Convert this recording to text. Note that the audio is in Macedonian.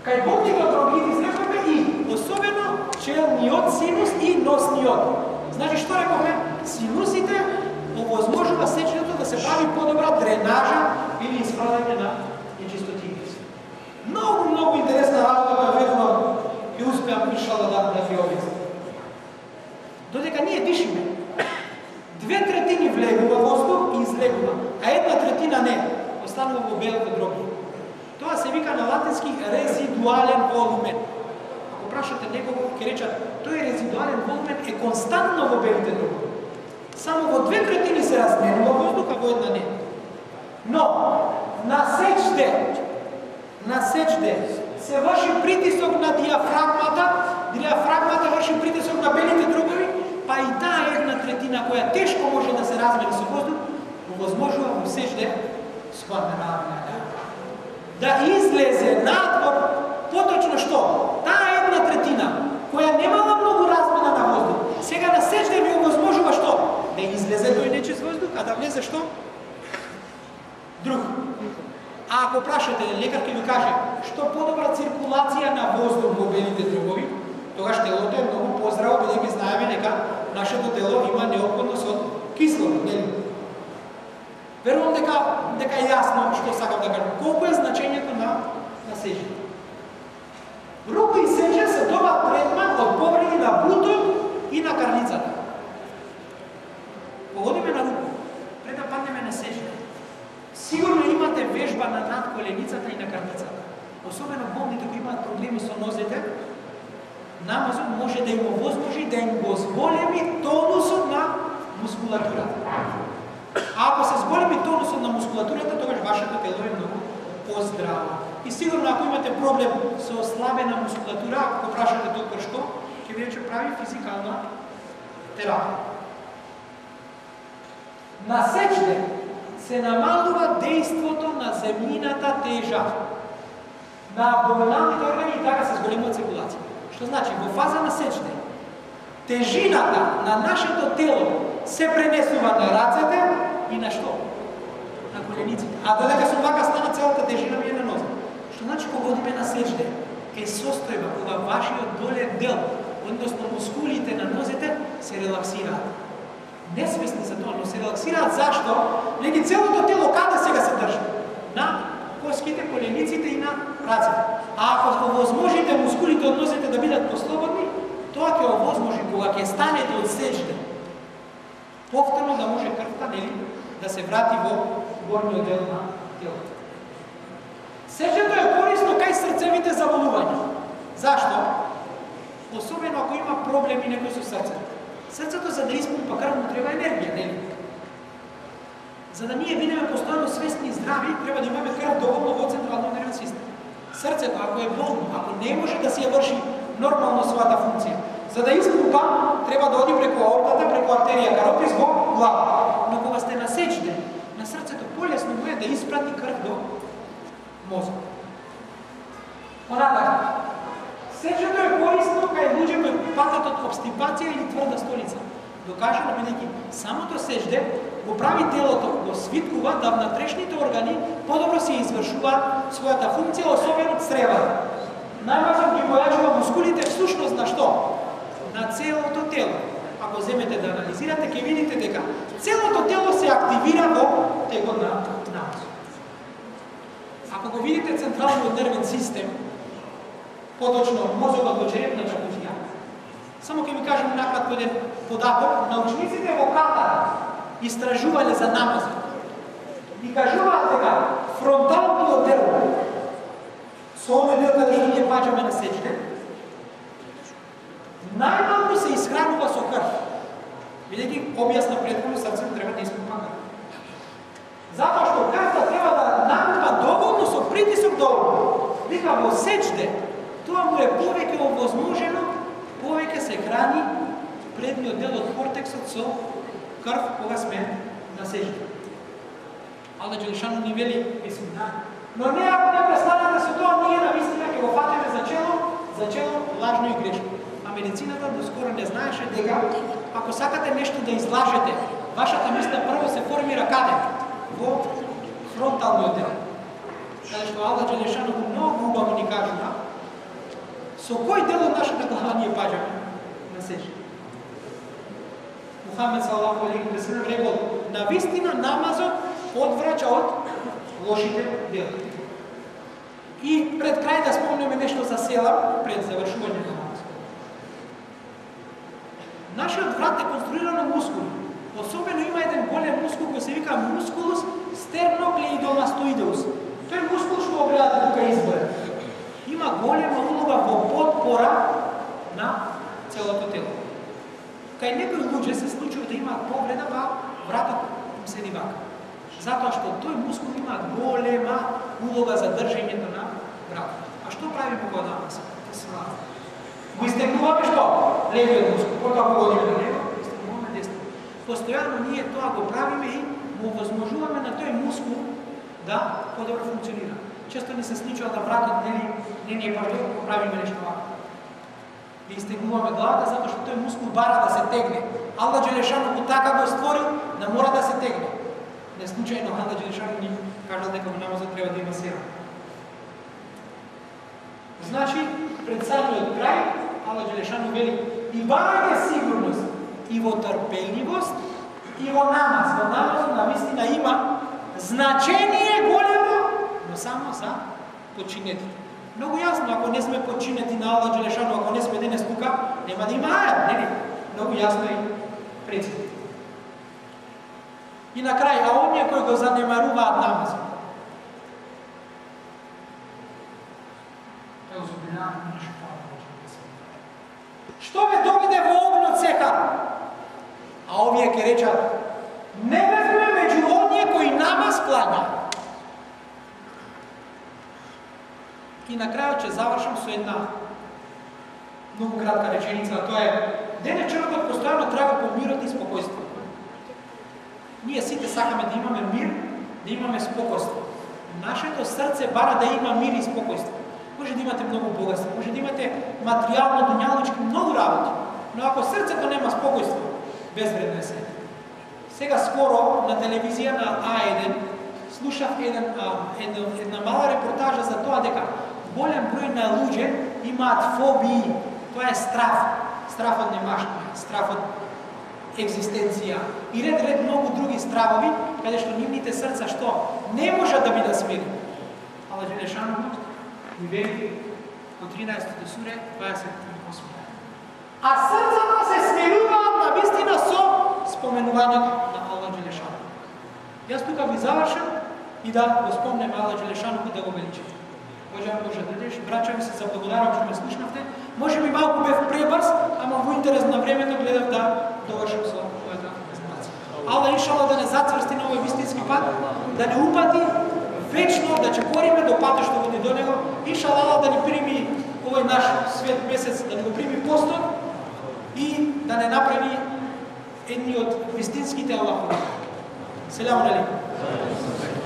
Кај болните од тромбоидит изрековме и особено челниот синус и носниот. Значи што рековме? Синусите овозможува сечењето да се прави подобра дренажа или исправање на нечистотии. Многу интересна работа која верно ќе успеам иншалла да ви објаснам. Додека ние дишиме, 2/3 влегува воздух и излегува, а 1/3 не, останува во белото дробје. Тоа се вика на латински резидуален волумен. Ако прашате некого, ќе речат, тој резидуален волумен е константно во белите дробје. Само во 2/3 се разменува воздух, а во 1 не. Но, на сечде се врши притисок на диафрагмата врши притисок на белите дробови, па и таа 1/3 која тешко може да се размени со воздух, овозможува во сечде да излезе надвор, поточно што? Таа 1/3 која немала многу размена на воздух, сега на сечде ви овозможува што? Да излезе тој нечист воздух, а да влезе што? Друг. А ако прашате, лекар ќе ви каже, што подобра циркулација на воздух во белите дробови, тогаш телото е многу поздраво, бидејќи знаеме дека нашето тело има неопходност од кислород, нели? Верувам дека е јасно што сакам да кажам. Колку е значењето на сечење? Руко и сече се добар третман од повреди на бутот и на карницата. Погодиме на руко, пред да паднеме на сечење. Сигурно имате вежба на надколеницата и на карницата. Особено болните кои имаат проблеми со нозете, намазот може да им овозможи да им го зголеми тонусот на мускулатурата. А ако се зголеми тонусот на мускулатурата, тогаш вашето тело е многу поздраво. И сигурно ако имате проблем со ослабена мускулатура, ако го прашате доктор што, ќе ви рече прави физикална терапија. На сечде се намалува дејството на земјината тежа на абдоминалните органи и така се зголемува циркулација. Што значи, во фаза на сечде, тежината на нашето тело се пренесува на рацете и на што? На колениците. А додека со вака стана целата тежина ми е на ноза. Што значи, кога одиме на сечде, е состојба кога вашиот долен дел, односно мускулите на нозете, се релаксираат. Несвесни за тоа, но се релаксираат. Зашто? Леги целото тело каде сега се држи? На коските, колениците и на рацете. А ако овозможите мускулите од нозете да бидат послободни, тоа ќе овозможи кога ќе станете од сечде, повторно да може крвта, нели, да се врати во горниот дел на телото. Сечето е корисно кај срцевите заболувања. Зашто? Особено ако има проблеми некој со срцето. Срцето за да испумпа крв му треба енергија, нели? За да ние бидеме постојано свесни и здрави, треба да имаме крв доволно во централниот нервен систем. Срцето, ако е болно, ако не може да си ја врши нормално својата функција, за да испумпа, треба да оди преку аортата, преку артерија каропис во глава. Но кога сте на сечде, на срцето полесно му е да испрати крв до мозок. Понатака, сечето е корисно кај луѓе кои патат од обстипација или тврда столица. Докажано бидејќи самото сечде го прави телото, го свиткува да внатрешните органи подобро се извршуваат својата функција, особено цревата. Најважно ги појачува мускулите всушност на што? На целото тело. Ако земете да анализирате, ќе видите дека целото тело се активира во текот на намаз. Ако го видите централниот нервен систем, поточно мозокот во черепната кутија, само ќе ви кажам накратко еден податок. Научниците во Катар истражувале за намазот. И кажуваат дека фронталниот дел, со овој дел каде што ние паѓаме на сечде, најмалку се исхранува со крв. Бидејќи објасна претходно, срцето треба да испумпа крв. Затоа што крвта треба да накупа доволно со притисок доволно. Вика во сечде, тоа му е повеќе овозможено, повеќе се храни предниот дел од кортексот со крв кога сме на сечде. Аллах Джелешану ни вели, но не ако не престанете со тоа, ние навистина ќе го фатиме за чело лажно и грешно. А медицината доскоро не знаеше дека ако сакате нешто да излажете, вашата мисла прво се формира каде? Во фронталниот дел. Каде што Аллах Джелешану многу убаво ни кажува, Со кој дел од нашата глава ние паѓаме на сеќа? Мухамед салалаху алейхи ве селем рекол: навистина намазот одвраќа од лошите дела. И пред крај да спомнеме нешто за селам пред завршување на намазот. Нашиот врат е конструиран од мускули. Особено има еден голем мускул кој се вика мускулус стernocleidomastoideus. Тој мускул што го гледате тука избор. Има голема улога во подпора на целото тело. Кај некои луѓе се случува да имаат погледа, па вратот им седи вака. Затоа што тој мускул има голема улога за држењето на вратот. А што правиме кога намаз? Го истегнуваме што? Левиот мускул. Кога го годиме на него, истегнуваме десно. Постојано ние тоа го правиме и му возможуваме на тој мускул да подобро функционира. Често ни се случува да вратот не ни е баш добро, го правиме нешто вака. И истегнуваме главата затоа што тој мускул бара да се тегне. Аллах Џелешану го така го створи да мора да се тегне. Не случајно Аллах Џелешану ни кажал дека во намазот треба да има сера. Значи, пред самиот крај, Аллах Џелешану вели: и барајте сигурност и во трпеливост и во намаз. Во намазот навистина има значение големо, но само за починетите. Многу јасно, ако не сме починети на Аллах Џелешану, ако не сме денес тука, нема да има ајат, нели? Многу јасно и прецизно. И на крај, а оние кои го занемаруваат намазот. Што ве доведе во огнот сека? А овие ќе речат: не бевме меѓу оние кои намаз клањаат. И на крајот ќе завршам со една многу кратка реченица, а тоа е: денес човекот постојано трага по мирот и спокојство. Ние сите сакаме да имаме мир, да имаме спокојство. Нашето срце бара да има мир и спокојство. Може да имате многу богатство, може да имате материјално, дуњалнички, многу работи, но ако срцето нема спокојство, безвредно е се. Сега скоро на телевизија на А1 слушав една мала репортажа за тоа дека голем број на луѓе имаат фобии. Тоа е страв од немаштина, страв од екзистенција и ред многу други стравови, каде што нивните срца што не можат да бидат смирени. Аллах Џелешану и вели во 13-та суре 28. А срцата се смируваат на вистина со споменувањето на Аллах Џелешану. Јас тука ви завршам и да го спомнем Аллах Џелешану да го величите. Боже дадеш, брача ми се заблагодарам што ме слушнавте. Може би малку бев пребрз, ама во интерес на времето гледав да довршам со овојата презентација. Аллах иншалла да не зацврсти на овој вистински пат, да не упати вечно, да чекориме до патот што води до него. Иншалла да ни прими овој наш свет месец, да ни го прими постот и да не направи едни од вистинските Аллахови. Селам алейкум.